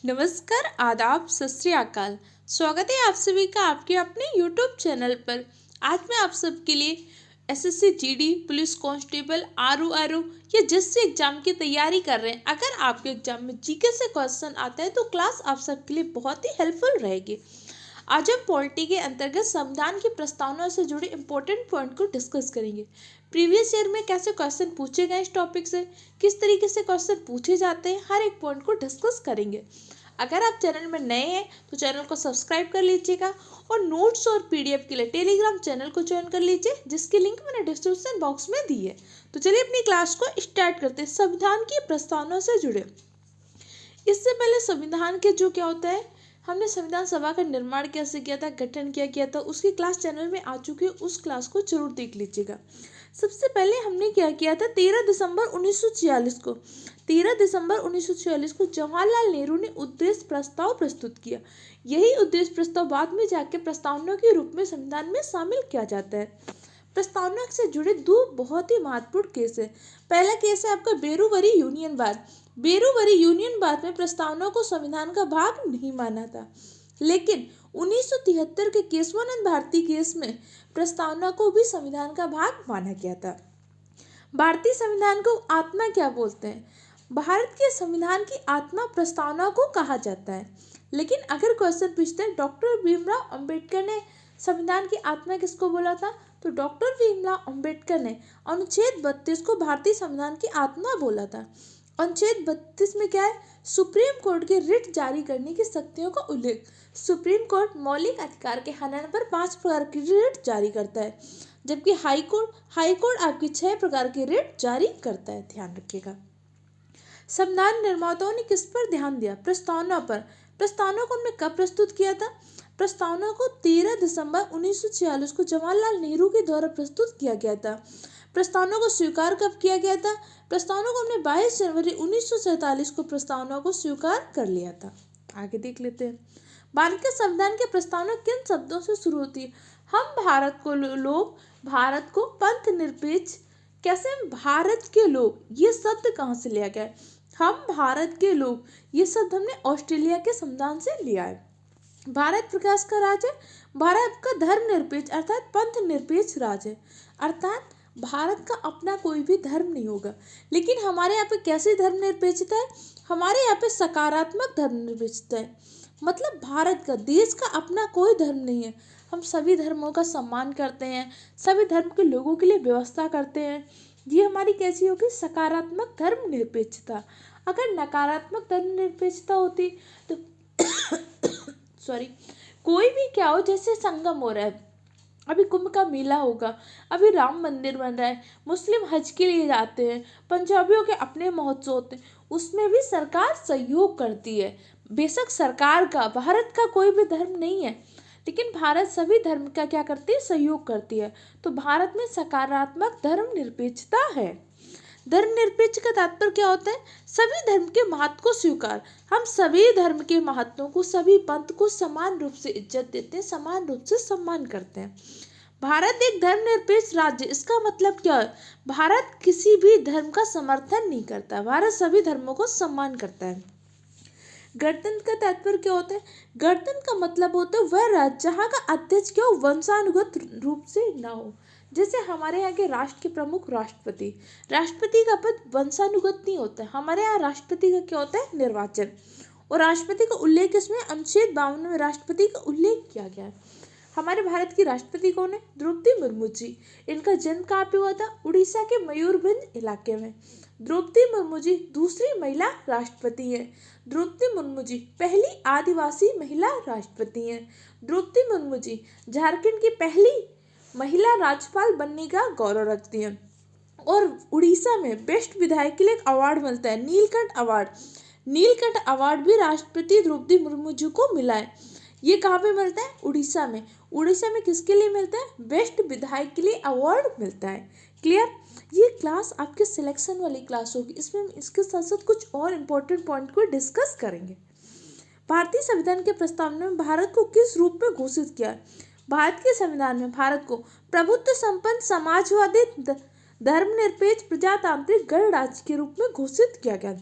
नमस्कार, आदाब, सत श्री अकाल। स्वागत है आप सभी का आपके अपने YouTube चैनल पर। आज मैं आप सबके लिए SSC GD, police constable, RO या जिस भी एग्जाम की तैयारी कर रहे हैं, अगर आपके एग्जाम में जीके से क्वेश्चन आता है तो क्लास आप सबके लिए बहुत ही हेल्पफुल रहेगी। आज हम पॉलिटी के अंतर्गत संविधान की प्रस्तावना से जुड़े इंपॉर्टेंट पॉइंट को डिस्कस करेंगे। प्रीवियस ईयर में कैसे क्वेश्चन पूछे गए इस टॉपिक से, किस तरीके से क्वेश्चन पूछे जाते हैं, हर एक पॉइंट को डिस्कस करेंगे। अगर आप चैनल में नए हैं तो चैनल को सब्सक्राइब कर लीजिएगा और नोट्स और पीडीएफ के लिए टेलीग्राम चैनल को ज्वाइन कर लीजिए, जिसकी लिंक मैंने डिस्क्रिप्शन बॉक्स में दी है। तो चलिए अपनी क्लास को स्टार्ट करते हैं। संविधान की प्रस्तावना से जुड़े। इससे पहले संविधान के जो क्या होता है, हमने संविधान सभा का निर्माण कैसे किया था, गठन क्या किया था, उसकी क्लास चैनल में आ चुकी है, उस क्लास को जरूर देख लीजिएगा। सबसे पहले हमने क्या किया था, 13 दिसंबर 1946 को जवाहरलाल नेहरू ने उद्देश्य प्रस्ताव प्रस्तुत किया। यही उद्देश्य प्रस्ताव बाद में जाके प्रस्तावना के रूप में संविधान में शामिल किया जाता है। प्रस्तावना से जुड़े दो बहुत ही महत्वपूर्ण केस है। पहला केस है आपका बेरूवरी यूनियनवाद। बेरूवरी यूनियनवाद में प्रस्तावना को संविधान का भाग नहीं माना था, लेकिन 1973 के केशवानंद भारती केस में प्रस्तावना को भी संविधान का भाग माना गया था। भारतीय संविधान को आत्मा क्या बोलते हैं? भारत के संविधान की आत्मा प्रस्तावना को कहा जाता है। लेकिन अगर क्वेश्चन पूछते हैं डॉक्टर भीमराव अंबेडकर ने संविधान की आत्मा किसको बोला था, तो डॉक्टर भीमराव अंबेडकर ने अनुच्छेद 32 को भारतीय संविधान की आत्मा बोला था। अनुच्छेद 32 में क्या है? सुप्रीम कोर्ट के रिट जारी करने की शक्तियों का उल्लेख। सुप्रीम कोर्ट मौलिक अधिकार के हनन पर 5 प्रकार की रिट जारी करता है, जबकि हाई कोर्ट आपकी 6 प्रकार की रिट जारी करता है। ध्यान रखिएगा। संविधान निर्माताओं ने किस पर ध्यान दिया? प्रस्तावना पर। प्रस्तावना को हमने कब प्रस्तुत किया था? प्रस्तावना को 13 दिसंबर 1946 को जवाहरलाल नेहरू के द्वारा प्रस्तुत किया गया था। प्रस्तावना को स्वीकार कब किया गया था? प्रस्तावना को हमने 22 जनवरी 1947 को प्रस्तावना को स्वीकार कर लिया था। आगे देख लेते हैं। भारत के संविधान की प्रस्तावना किन शब्दों से शुरू होती है? हम भारत को लोग, भारत को पंथ निरपेक्ष। कैसे? भारत के लोग, ये शब्द कहाँ से लिया गया है? हम भारत के लोग, ये शब्द हमने ऑस्ट्रेलिया के संविधान से लिया है। भारत प्रकाश का राज्य है। भारत का धर्मनिरपेक्ष अर्थात पंथ निरपेक्ष राज्य है, अर्थात भारत का अपना कोई भी धर्म नहीं होगा। लेकिन हमारे यहाँ पे कैसी धर्मनिरपेक्षता है? हमारे यहाँ पे सकारात्मक धर्मनिरपेक्षता है। मतलब भारत का, देश का अपना कोई धर्म नहीं है। हम सभी धर्मों का सम्मान करते हैं, सभी धर्म के लोगों के लिए व्यवस्था करते हैं। ये हमारी कैसी होगी? सकारात्मक धर्मनिरपेक्षता। अगर नकारात्मक धर्मनिरपेक्षता होती तो सॉरी, कोई भी क्या हो, जैसे संगम हो रहा है, अभी कुंभ का मेला होगा, अभी राम मंदिर बन रहा है, मुस्लिम हज के लिए जाते हैं, पंजाबियों के अपने महोत्सव होते हैं, उसमें भी सरकार सहयोग करती है। बेशक सरकार का, भारत का कोई भी धर्म नहीं है, लेकिन भारत सभी धर्म का क्या करती है? सहयोग करती है। तो भारत में सकारात्मक धर्मनिरपेक्षता है। धर्मनिरपेक्ष का तात्पर्य क्या होता है? सभी धर्म के महत्व को स्वीकार। हम सभी धर्म के महत्वों को, सभी पंथ को समान रूप से इज्जत देते हैं, समान रूप से सम्मान करते हैं। भारत एक धर्मनिरपेक्ष राज्य, इसका मतलब क्या है? भारत किसी भी धर्म का समर्थन नहीं करता, भारत सभी धर्मों को सम्मान करता है। गणतंत्र का तात्पर्य क्या होता है? गणतंत्र का मतलब होता है वह राज्य जहाँ का अध्यक्ष क्या हो? वंशानुगत रूप से ना हो। जैसे हमारे यहाँ के राष्ट्र के प्रमुख राष्ट्रपति का पद वंशानुगत नहीं होता है। हमारे यहाँ राष्ट्रपति का क्या होता है? निर्वाचन। और राष्ट्रपति का उल्लेख इसमें अनुच्छेद 52 में राष्ट्रपति का उल्लेख किया गया है। हमारे भारत की राष्ट्रपति कौन है? द्रौपदी मुर्मू जी। इनका जन्म कहाँ पे हुआ था? उड़ीसा के मयूरभंज इलाके में। द्रौपदी मुर्मू जी दूसरी महिला राष्ट्रपति हैं। द्रौपदी मुर्मू जी पहली आदिवासी महिला राष्ट्रपति हैं। द्रौपदी मुर्मू जी झारखंड की पहली महिला राज्यपाल बनने का गौरव रखती हैं। और उड़ीसा में बेस्ट विधायक के लिए एक अवार्ड मिलता है, नीलकंठ अवार्ड। नीलकंठ अवार्ड भी राष्ट्रपति द्रौपदी मुर्मू जी को मिला है। ये कहाँ पे मिलता है? उड़ीसा में। उड़ीसा में किसके लिए मिलता है? बेस्ट विधायक के लिए अवार्ड मिलता है। क्लियर? ये क्लास आपके सिलेक्शन वाली क्लास होगी, इसमें हम इसके साथ साथ कुछ और इम्पोर्टेंट पॉइंट को डिस्कस करेंगे। भारतीय संविधान के प्रस्तावना में भारत को किस रूप में घोषित किया? भारत के संविधान में भारत को प्रभुत्व संपन्न समाजवादी धर्मनिरपेक्ष प्रजातांत्रिक गणराज्य के रूप में घोषित किया गया।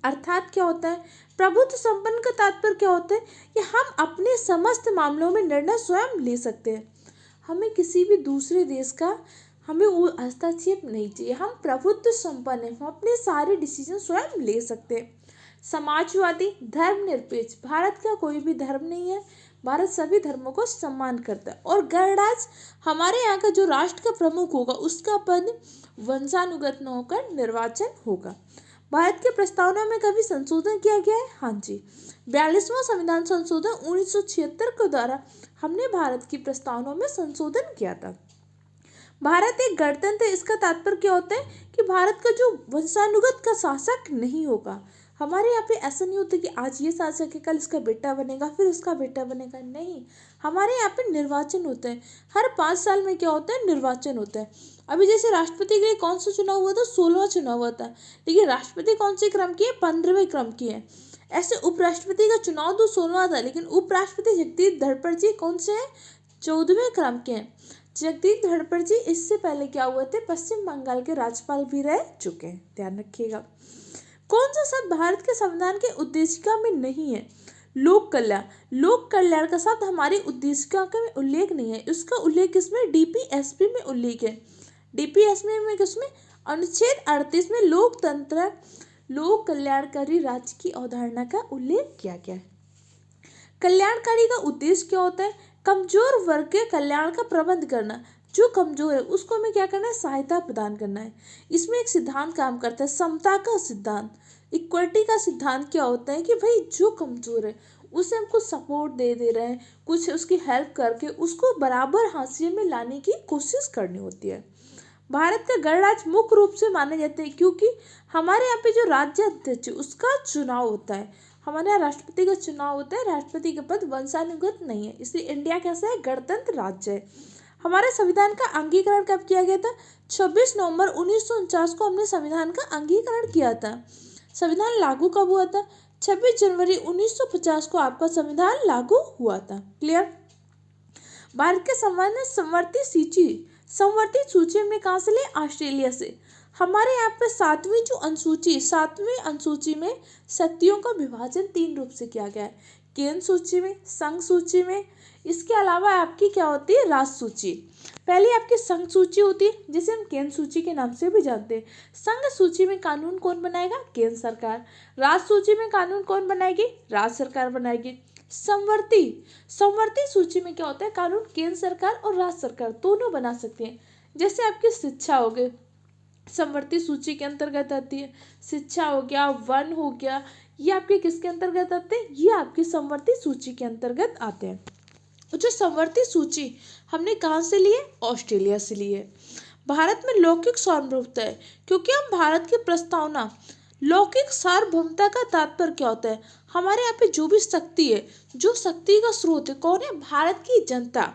अर्थात क्या होता है? प्रभुत्व संपन्न का तात्पर्य क्या होता है कि हम अपने समस्त मामलों में निर्णय स्वयं ले सकते हैं। हमें किसी भी दूसरे देश का हमें वो हस्तक्षेप नहीं चाहिए। हम प्रभुत्व संपन्न हैं, हम अपने सारे डिसीजन स्वयं ले सकते हैं। समाजवादी, धर्मनिरपेक्ष, भारत का कोई भी धर्म नहीं है, भारत सभी धर्मों को सम्मान करता है। और गणराज्य, हमारे यहाँ का जो राष्ट्र का प्रमुख होगा उसका पद वंशानुगत न होकर निर्वाचन होगा। भारत के प्रस्तावना में कभी संशोधन किया गया है? हाँ जी, 42वां संविधान संशोधन 1976 के द्वारा हमने भारत की प्रस्तावना में संशोधन किया था। भारत एक गणतंत्र है, इसका तात्पर्य क्या होता है कि भारत का जो वंशानुगत का शासक नहीं होगा। हमारे यहाँ पे ऐसा नहीं होता कि आज ये शासक है, कल इसका बेटा बनेगा, फिर उसका बेटा बनेगा। नहीं, हमारे यहाँ पे निर्वाचन होता है। हर 5 साल में क्या होता है? निर्वाचन होता है। अभी जैसे राष्ट्रपति के लिए कौन सा चुनाव हुआ था? 16वां चुनाव हुआ था। लेकिन राष्ट्रपति कौन से क्रम की है? 15वें क्रम की है। ऐसे उपराष्ट्रपति का चुनाव तो 16वां था, लेकिन उपराष्ट्रपति जगदीप धनखड़ जी कौन से हैं? 14वें क्रम के हैं। जगदीप धनखड़ जी इससे पहले क्या हुए थे? पश्चिम बंगाल के राज्यपाल भी रह चुके हैं, ध्यान रखिएगा। कौन सा शब्द भारत के संविधान के उद्देशिका में नहीं है? लोक कल्याण। लोक कल्याण का शब्द हमारी उद्देशिका में उल्लेख नहीं है। इसका उल्लेख किसमें? डीपीएसपी में उल्लेख है। डीपीएसपी में किसमें? अनुच्छेद 38 में लोकतंत्र, लोक कल्याणकारी राज्य की अवधारणा का उल्लेख किया गया है। कल्याणकारी का उद्देश्य क्या होता है? कमजोर वर्ग के कल्याण का प्रबंध करना। जो कमजोर है उसको हमें क्या करना है? सहायता प्रदान करना है। इसमें एक सिद्धांत काम करता है, समता का सिद्धांत। इक्वलिटी का सिद्धांत क्या होता है कि भाई जो कमजोर है उसे हम कुछ सपोर्ट दे रहे हैं, कुछ उसकी हेल्प करके उसको बराबर हाशिए में लाने की कोशिश करनी होती है। भारत का गणराज्य मुख्य रूप से माना जाता है क्योंकि हमारे यहाँ पे जो राज्य अध्यक्ष उसका चुनाव होता है। हमारे यहाँ राष्ट्रपति का चुनाव होता है, राष्ट्रपति का पद वंशानुगत नहीं है, इसलिए इंडिया कैसा है? गणतंत्र राज्य है। हमारे संविधान का अंगीकरण कब किया गया था? 26 नवंबर 1949 को हमने संविधान का अंगीकरण किया था। संविधान लागू कब हुआ था? 26 जनवरी 1950 को आपका संविधान लागू हुआ था। क्लियर? भारत के संविधान में संवर्ती सूची में कहाँ से ले? ऑस्ट्रेलिया से। हमारे यहाँ पे 7वीं अनुसूची में शक्तियों का विभाजन 3 रूप से किया गया है। केंद्र सूची में, संघ सूची में, इसके अलावा आपकी क्या होती है? राज सूची। पहले आपकी संघ सूची होती है जिसे हम केंद्र सूची के नाम से भी जानते हैं। संघ सूची में कानून कौन बनाएगा? केंद्र सरकार। राज सूची में कानून कौन बनाएगी? राज्य सरकार बनाएगी। संवर्ती सूची में क्या होता है? कानून केंद्र सरकार और राज्य सरकार दोनों बना सकते हैं। जैसे आपकी शिक्षा हो गई, संवर्ती सूची के अंतर्गत आती है। शिक्षा हो गया, वन हो गया, ये आपके किसके अंतर्गत आते हैं? ये आपकी संवर्ती सूची के अंतर्गत आते हैं। जो संवर्ती सूची हमने कहाँ से ली है? ऑस्ट्रेलिया से ली है। भारत में लौकिक सार्वभौमता है क्योंकि हम भारत की प्रस्तावना, लौकिक सार्वभौमता का तात्पर्य क्या होता है? हमारे यहाँ पे जो भी शक्ति है, जो शक्ति का स्रोत है, कौन है? भारत की जनता।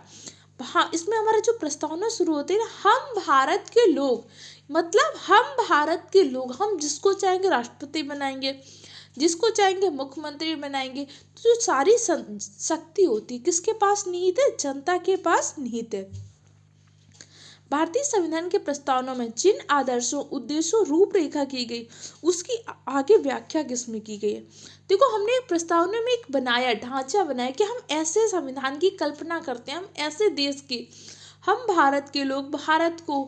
हाँ, इसमें हमारा जो प्रस्तावना शुरू होती है ना, हम भारत के लोग, मतलब हम भारत के लोग, हम जिसको चाहेंगे राष्ट्रपति बनाएंगे, जिसको चाहेंगे मुख्यमंत्री बनाएंगे। तो जो सारी शक्ति होती है किसके पास निहित है? जनता के पास निहित है। भारतीय संविधान के प्रस्तावना में जिन आदर्शों, उद्देश्यों, रूपरेखा की गई उसकी आगे व्याख्या किसमें की गई है? देखो, हमने एक प्रस्तावना में एक ढांचा बनाया कि हम ऐसे संविधान की कल्पना करते हैं, हम ऐसे देश की, हम भारत के लोग भारत को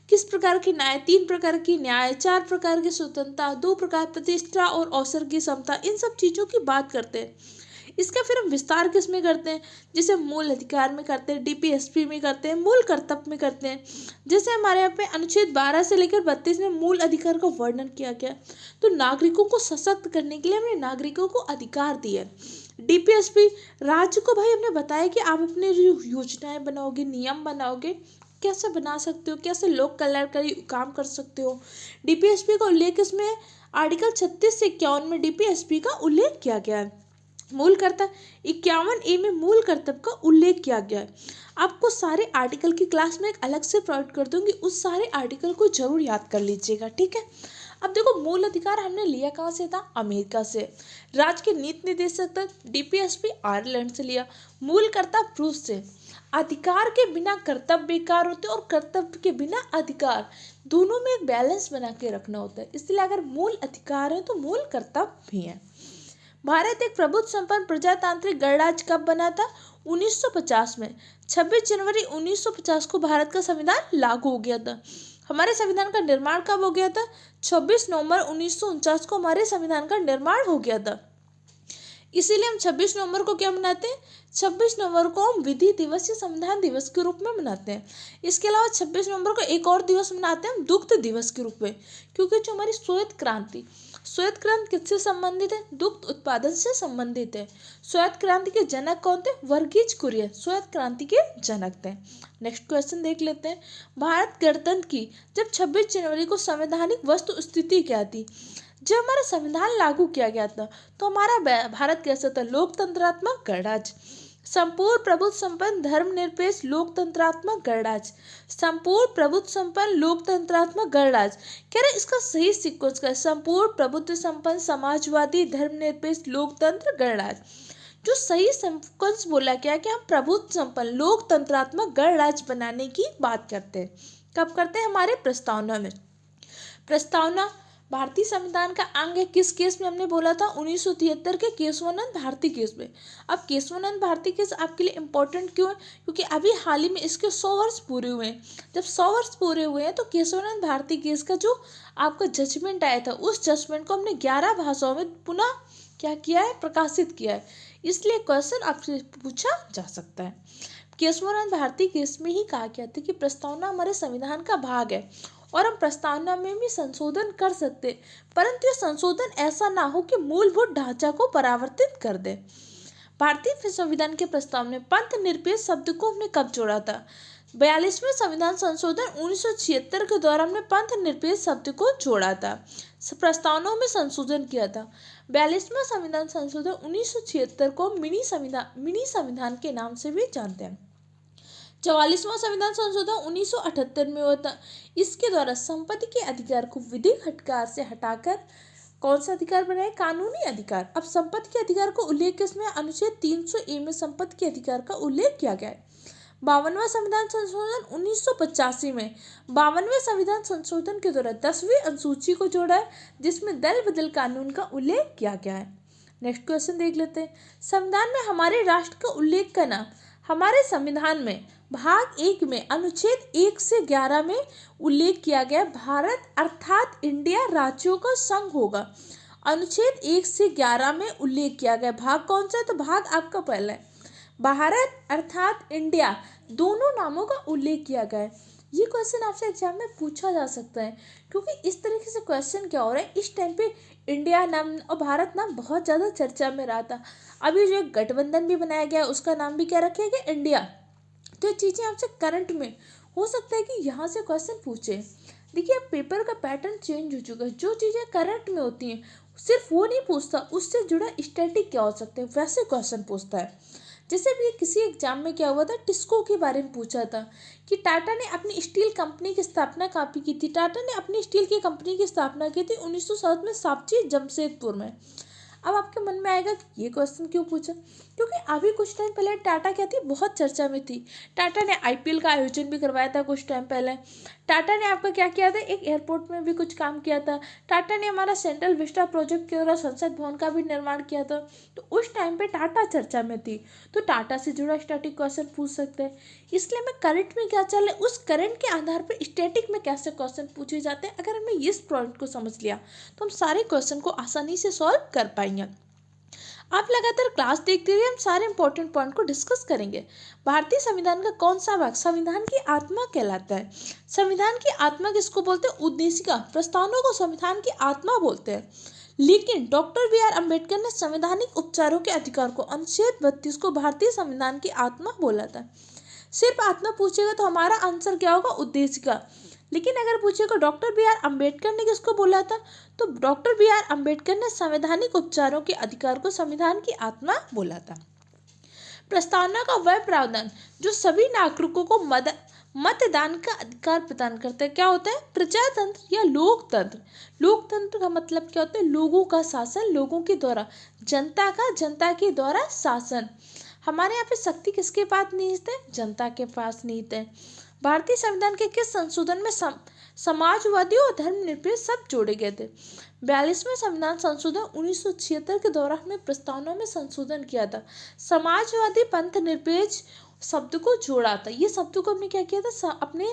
किस प्रकार के न्याय, 3 प्रकार की न्याय, 4 प्रकार की स्वतंत्रता, 2 प्रकार प्रतिष्ठा और अवसर की समता, इन सब चीज़ों की बात करते हैं। इसका फिर हम विस्तार किस में करते हैं? जैसे मूल अधिकार में करते हैं, डीपीएसपी में करते हैं, मूल कर्तव्य में करते हैं। जैसे हमारे यहाँ पे अनुच्छेद 12 से लेकर 32 में मूल अधिकार का वर्णन किया गया। तो नागरिकों को सशक्त करने के लिए हमने नागरिकों को अधिकार दिया। डीपीएसपी, राज्य को भाई हमने बताया कि आप अपने जो योजनाएं बनाओगे, नियम बनाओगे, कैसे बना सकते हो, कैसे लोक कल्याणकारी काम कर सकते हो। डीपीएसपी का उल्लेख इसमें आर्टिकल 36 से 51 में डीपीएसपी का उल्लेख किया गया है। मूल कर्तव्य 51A में मूल कर्तव्य का उल्लेख किया गया है। आपको सारे आर्टिकल की क्लास में एक अलग से प्रोवाइड कर दूंगी, उस सारे आर्टिकल को जरूर याद कर लीजिएगा, ठीक है। अब देखो, मूल अधिकार हमने लिया कहाँ से था? अमेरिका से। राज्य के नीति निर्देशक डीपीएसपी आयरलैंड से लिया। मूल कर्तव्य रूस से। अधिकार के बिना कर्तव्य बेकार होते और कर्तव्य के बिना अधिकार, दोनों में एक बैलेंस बना के रखना होता है। इसलिए अगर मूल अधिकार है तो मूल कर्तव्य भी है। भारत एक प्रभुत्व संपन्न प्रजातांत्रिक गणराज्य कब बना था? 1950 में। 26 जनवरी 1950 को भारत का संविधान लागू हो गया था। हमारे संविधान का निर्माण कब हो गया था? 26 नवंबर 1949 को हमारे संविधान का निर्माण हो गया था। इसीलिए हम 26 नवंबर को क्या मनाते हैं? 26 नवंबर को हम विधि दिवस या संविधान दिवस के रूप में मनाते हैं। इसके अलावा 26 नवंबर को एक और दिवस मनाते हैं हम दुग्ध दिवस के रूप में, क्योंकि जो हमारी श्वेत क्रांति किससे संबंधित है? दुग्ध उत्पादन से संबंधित है। श्वेत क्रांति के जनक कौन थे? वर्गीज कुरियन श्वेत क्रांति के जनक थे। नेक्स्ट क्वेश्चन देख लेते हैं। भारत गणतंत्र की जब 26 जनवरी को संवैधानिक वस्तु स्थिति क्या थी? जब हमारा संविधान लागू किया गया था तो हमारा भारत कैसा था? लोकतंत्रात्मक गणराज्य, संपूर्ण प्रभुत्व संपन्न धर्मनिरपेक्ष लोकतंत्रात्मक गणराज्य, संपूर्ण प्रभुत्व संपन्न लोकतंत्रात्मक गणराज्य। कह रहे इसका सही सीक्वेंस का संपूर्ण प्रभुत्व संपन्न समाजवादी धर्मनिरपेक्ष लोकतंत्र गणराज्य। जो सही सीक्वेंस बोला गया कि हम प्रभुत्व संपन्न लोकतंत्रात्मक गणराज्य बनाने की बात करते हैं। कब करते हैं? हमारे प्रस्तावना में। प्रस्तावना भारतीय संविधान का अंग है। किस केस में हमने बोला था? 1973 के केशवानंद भारती केस में। अब केशवानंद भारती केस आपके लिए इम्पोर्टेंट क्यों है? क्योंकि अभी हाल ही में इसके 100 वर्ष पूरे हुए हैं। जब 100 वर्ष पूरे हुए हैं तो केशवानंद भारती केस का जो आपका जजमेंट आया था, उस जजमेंट को हमने 11 भाषाओं में पुनः क्या किया है? प्रकाशित किया है। इसलिए क्वेश्चन आपसे पूछा जा सकता है। केशवानंद भारती केस में ही कहा गया था कि प्रस्तावना हमारे संविधान का भाग है और हम प्रस्तावना में भी संशोधन कर सकते, परंतु यह संशोधन ऐसा ना हो कि मूलभूत ढांचा को परावर्तित कर दे। भारतीय संविधान के प्रस्ताव में पंथ निरपेक्ष शब्द को हमने कब जोड़ा था? 42वें संविधान संशोधन 1976 के दौरान हमने पंथ निरपेक्ष शब्द को जोड़ा था, प्रस्तावनाओं में संशोधन किया था। 42वां संविधान संशोधन 1976 को मिनी संविधान के नाम से भी जानते हैं। 44वां संविधान संशोधन 1978 में हुआ था। इसके द्वारा संपत्ति के अधिकार को विधिक अधिकार से हटाकर कौन सा अधिकार बनाए? कानूनी अधिकार। अब संपत्ति के अधिकार को उल्लेख किसमें? अनुच्छेद 300A में संपत्ति के अधिकार का उल्लेख किया गया है। 52वां संविधान संशोधन 1985 में 52वें संविधान संशोधन के द्वारा 10वीं अनुसूची को जोड़ा है, जिसमें दल बदल कानून का उल्लेख किया गया है। नेक्स्ट क्वेश्चन देख लेते हैं। संविधान में हमारे राष्ट्र का उल्लेख करना। हमारे संविधान में भाग 1 में अनुच्छेद 1 से 11 में उल्लेख किया गया भारत अर्थात इंडिया राज्यों का संघ होगा। अनुच्छेद 1 से 11 में उल्लेख किया गया भाग कौन सा है? तो भाग आपका पहला है। भारत अर्थात इंडिया दोनों नामों का उल्लेख किया गया है। ये क्वेश्चन आपसे एग्जाम में पूछा जा सकता है, क्योंकि इस तरीके से क्वेश्चन क्या हो रहा है, इस टाइम पे इंडिया नाम और भारत नाम बहुत ज़्यादा चर्चा में रहा था। अभी जो एक गठबंधन भी बनाया गया है उसका नाम भी क्या रखा गया? इंडिया। तो ये चीज़ें आपसे करंट में हो सकता है कि यहाँ से क्वेश्चन पूछे। देखिए अब पेपर का पैटर्न चेंज हो चुका है। जो चीज़ें करंट में होती हैं सिर्फ वो नहीं पूछता, उससे जुड़ा स्टैटिक क्या हो सकते हैं वैसे क्वेश्चन पूछता है। जैसे भी किसी एग्जाम में क्या हुआ था, टिस्को के बारे में पूछा था कि टाटा ने अपनी स्टील कंपनी की स्थापना कहाँ पे की थी। टाटा ने अपनी स्टील की कंपनी की स्थापना की थी 1907 में सापची जमशेदपुर में। अब आपके मन में आएगा कि ये क्वेश्चन क्यों पूछा, क्योंकि अभी कुछ टाइम पहले टाटा क्या थी, बहुत चर्चा में थी। टाटा ने IPL का आयोजन भी करवाया था कुछ टाइम पहले। टाटा ने आपका क्या किया था, एक एयरपोर्ट में भी कुछ काम किया था। टाटा ने हमारा सेंट्रल विस्टा प्रोजेक्ट के द्वारा संसद भवन का भी निर्माण किया था। तो उस टाइम पे टाटा चर्चा में थी, तो टाटा से जुड़ा स्टैटिक क्वेश्चन पूछ सकते हैं। इसलिए हमें करंट में क्या चल रहा है उस करंट के आधार पर स्टैटिक में कैसे क्वेश्चन पूछे जाते हैं, अगर हमने इस पॉइंट को समझ लिया तो हम सारे क्वेश्चन को आसानी से सॉल्व कर पाएंगे। आप लगातार क्लास देखते हुए हम सारे इंपॉर्टेंट पॉइंट को डिस्कस करेंगे। भारतीय संविधान का कौन सा भाग संविधान की आत्मा कहलाता है? संविधान की आत्मा किसको बोलते हैं? उद्देशिका। प्रस्तावना को संविधान की आत्मा बोलते हैं। लेकिन डॉक्टर BR अम्बेडकर ने संवैधानिक उपचारों के अधिकार को अनुच्छेद 32 को भारतीय संविधान की आत्मा बोला था। सिर्फ आत्मा पूछेगा तो हमारा आंसर क्या होगा? उद्देशिका। लेकिन अगर पूछेगा डॉक्टर BR अम्बेडकर ने किसको बोला था, तो डॉक्टर BR अम्बेडकर ने संवैधानिक उपचारों के अधिकार को संविधान की आत्मा बोला था। प्रस्तावना का वह प्रावधान जो सभी नागरिकों को मतदान का अधिकार प्रदान करता है क्या होता है? प्रजातंत्र या लोकतंत्र। लोकतंत्र का मतलब क्या होता है? लोगों का शासन, लोगों के द्वारा, जनता के द्वारा शासन। हमारे यहाँ पे शक्ति किसके पास निहित है? जनता के पास निहित है। भारतीय संविधान के किस संशोधन में समाजवादी और धर्मनिरपेक्ष शब्द जोड़े गए थे? 42वें संविधान संशोधन 1976 के दौरान हमने प्रस्तावना में संशोधन किया था। समाजवादी पंथ निरपेक्ष शब्द को जोड़ा था। ये शब्द को हमने क्या किया था, अपने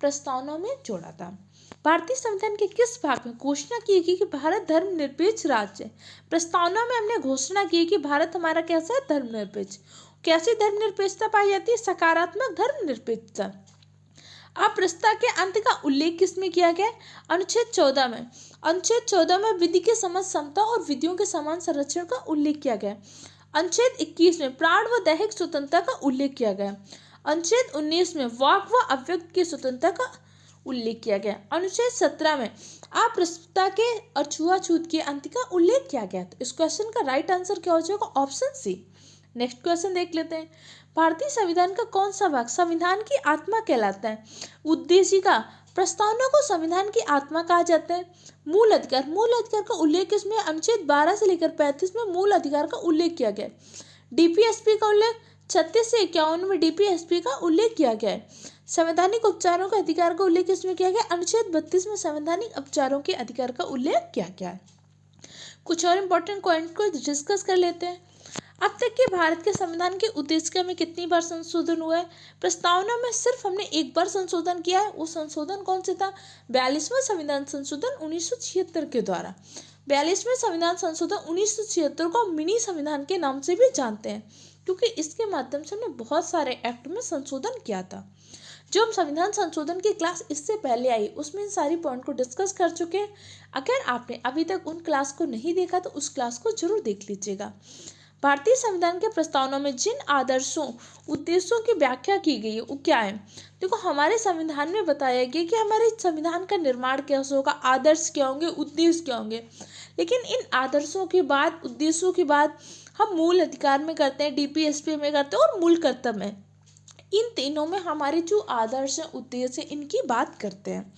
प्रस्तावना में जोड़ा था। भारतीय संविधान के किस भाग में घोषणा की गई कि भारत धर्मनिरपेक्ष राज्य है? प्रस्तावना में हमने घोषणा की कि भारत हमारा कैसा है, धर्मनिरपेक्ष। कैसी धर्मनिरपेक्षता पाई जाती है? सकारात्मक धर्मनिरपेक्षता। अप्रस्तुता के अंत का उल्लेख किसमें किया गया? अनुच्छेद 14 में। अनुच्छेद 14 में विधि के समान समता और विधियों के समान संरक्षण का उल्लेख किया गया। अनुच्छेद 21 में प्राण व दैहिक स्वतंत्रता का उल्लेख किया गया। अनुच्छेद 19 में वाक व अव्यक्त की स्वतंत्रता का उल्लेख किया गया। अनुच्छेद 17 में अप्रस्तुता के और छुआछूत के अंत का उल्लेख किया गया। तो इस क्वेश्चन का राइट आंसर क्या हो जाएगा? ऑप्शन सी। नेक्स्ट क्वेश्चन देख लेते हैं। भारतीय संविधान का कौन सा भाग संविधान की आत्मा कहलाता है? उद्देशिका। प्रस्तावना को संविधान की आत्मा कहा जाता है। मूल अधिकार। मूल अधिकार का उल्लेख इसमें अनुच्छेद 12 से लेकर 35 में मूल अधिकार का उल्लेख किया गया है। डीपीएसपी का उल्लेख 36 से 51 में डीपीएसपी का उल्लेख किया गया है। संवैधानिक उपचारों के अधिकार का उल्लेख इसमें किया गया। अनुच्छेद 32 में संवैधानिक उपचारों के अधिकार का उल्लेख किया गया है। कुछ और इम्पोर्टेंट पॉइंट को डिस्कस कर लेते हैं। अब तक के भारत के संविधान के उद्देश्य में कितनी बार संशोधन हुआ है? प्रस्तावना में सिर्फ हमने एक बार संशोधन किया है। वो संशोधन कौन से था? 42वां संविधान संशोधन 1976 के द्वारा। 42वें संविधान संशोधन 1976 को मिनी संविधान के नाम से भी जानते हैं, क्योंकि इसके माध्यम से हमने बहुत सारे एक्ट में संशोधन किया था। जो हम संविधान संशोधन की क्लास इससे पहले आई उसमें इन सारी पॉइंट को डिस्कस कर चुके हैं। अगर आपने अभी तक उन क्लास को नहीं देखा तो उस क्लास को जरूर देख लीजिएगा। भारतीय संविधान के प्रस्तावना में जिन आदर्शों उद्देश्यों की व्याख्या की गई है वो क्या है? देखो, हमारे संविधान में बताया गया कि हमारे संविधान का निर्माण कैसे होगा, आदर्श क्या होंगे, उद्देश्य क्या होंगे। लेकिन इन आदर्शों के बाद, उद्देश्यों के बाद हम मूल अधिकार में करते हैं, डीपीएसपी में करते हैं और मूल कर्तव्य में। इन तीनों में हमारे जो आदर्श है, उद्देश्य है, इनकी बात करते हैं।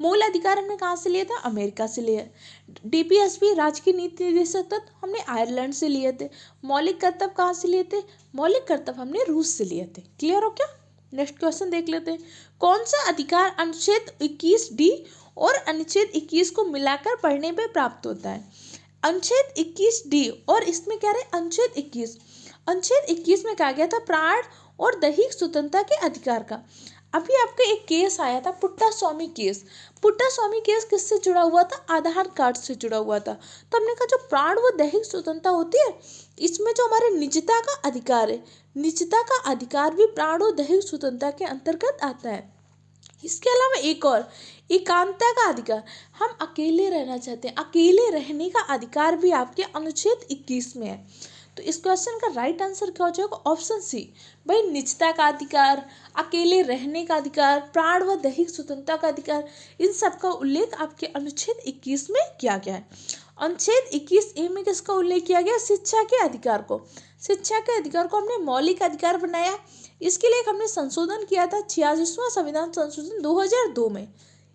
मूल अधिकार हमने कहाँ से लिया था? अमेरिका से लिया। डीपीएसपी राज्य की नीति निर्देशक तत्व हमने आयरलैंड से लिए थे। मौलिक कर्तव्य कहाँ से लिए थे? मौलिक कर्तव्य हमने रूस से लिए थे। क्लियर हो क्या? नेक्स्ट क्वेश्चन देख लेते हैं। कौन सा अधिकार अनुच्छेद 21D और अनुच्छेद 21 को मिलाकर पढ़ने पे प्राप्त होता है? अनुच्छेद 21D और इसमें क्या रहे? अनुच्छेद 21। अनुच्छेद 21 में कहा गया था प्राण और दैहिक स्वतंत्रता के अधिकार का। अभी आपका एक केस आया था, पुट्टा स्वामी केस। पुट्टा स्वामी केस किससे जुड़ा हुआ था? आधार कार्ड से जुड़ा हुआ था। तो हमने कहा जो प्राण व दैहिक स्वतंत्रता होती है, इसमें जो हमारे निजता का अधिकार है, निजता का अधिकार भी प्राण और दैहिक स्वतंत्रता के अंतर्गत आता है। इसके अलावा एक और, एकांतता का अधिकार। हम अकेले रहना चाहते हैं, अकेले रहने का अधिकार भी आपके अनुच्छेद 21 में है। तो इस क्वेश्चन का राइट आंसर क्या हो जाएगा? Option C. भाई, निजता का अधिकार, अकेले रहने का अधिकार, प्राण व दैहिक स्वतंत्रता का अधिकार, इन सब का उल्लेख आपके अनुच्छेद 21 में किया गया है। अनुच्छेद 21A में किसका उल्लेख किया गया? शिक्षा के अधिकार को। शिक्षा के अधिकार को हमने मौलिक अधिकार बनाया। इसके लिए हमने संशोधन किया था 86वां संविधान संशोधन 2002 में।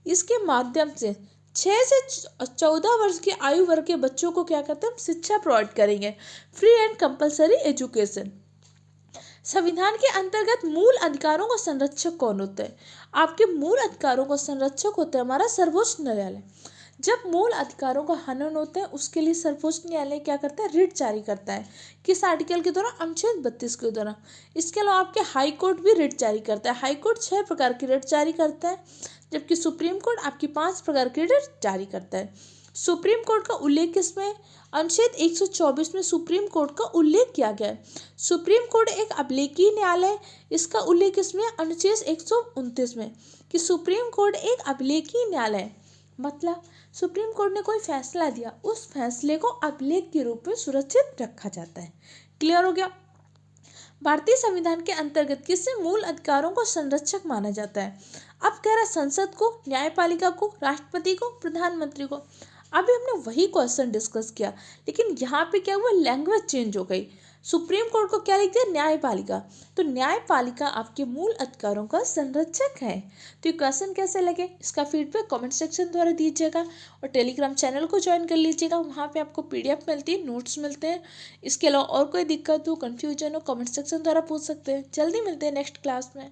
इसके माध्यम से 6 से 14 वर्ष की आयु वर्ग के बच्चों को क्या करते हैं? हम शिक्षा प्रोवाइड करेंगे, फ्री एंड कंपलसरी एजुकेशन। संविधान के अंतर्गत मूल अधिकारों का संरक्षक कौन होता है? आपके मूल अधिकारों का संरक्षक होता है हमारा सर्वोच्च न्यायालय। जब मूल अधिकारों का हनन होता है उसके लिए सर्वोच्च न्यायालय क्या करता है? रिट जारी करता है। किस आर्टिकल के द्वारा? अनुच्छेद 32 के द्वारा। इसके अलावा आपके हाई कोर्ट भी रिट जारी करता है। हाई कोर्ट 6 प्रकार की रिट जारी करता है, जबकि सुप्रीम कोर्ट आपकी 5 प्रकार की रिट जारी करता है। सुप्रीम कोर्ट का उल्लेख किसमें? अनुच्छेद 124 में सुप्रीम कोर्ट का उल्लेख किया गया है। सुप्रीम कोर्ट एक अभिलेखीय न्यायालय, इसका उल्लेख इसमें अनुच्छेद 129 में कि सुप्रीम कोर्ट एक अभिलेखीय न्यायालय, मतलब सुप्रीम कोर्ट ने कोई फैसला दिया, उस फैसले को अभिलेख के रूप में सुरक्षित रखा जाता है। क्लियर हो गया? भारतीय संविधान के अंतर्गत किसे मूल अधिकारों को संरक्षक माना जाता है? अब कह रहा संसद को, न्यायपालिका को, राष्ट्रपति को, प्रधानमंत्री को। अभी हमने वही क्वेश्चन डिस्कस किया, लेकिन यहाँ पे क्या हुआ? लैंग्वेज चेंज हो गई। सुप्रीम कोर्ट को क्या लिख दिया? न्यायपालिका। तो न्यायपालिका आपके मूल अधिकारों का संरक्षक है। तो ये क्वेश्चन कैसे लगे, इसका फीडबैक कमेंट सेक्शन द्वारा दीजिएगा और टेलीग्राम चैनल को ज्वाइन कर लीजिएगा। वहाँ पे आपको PDF मिलती है, नोट्स मिलते हैं। इसके अलावा और कोई दिक्कत हो, कन्फ्यूजन हो, कमेंट सेक्शन द्वारा पूछ सकते हैं। जल्दी मिलते हैं नेक्स्ट क्लास में।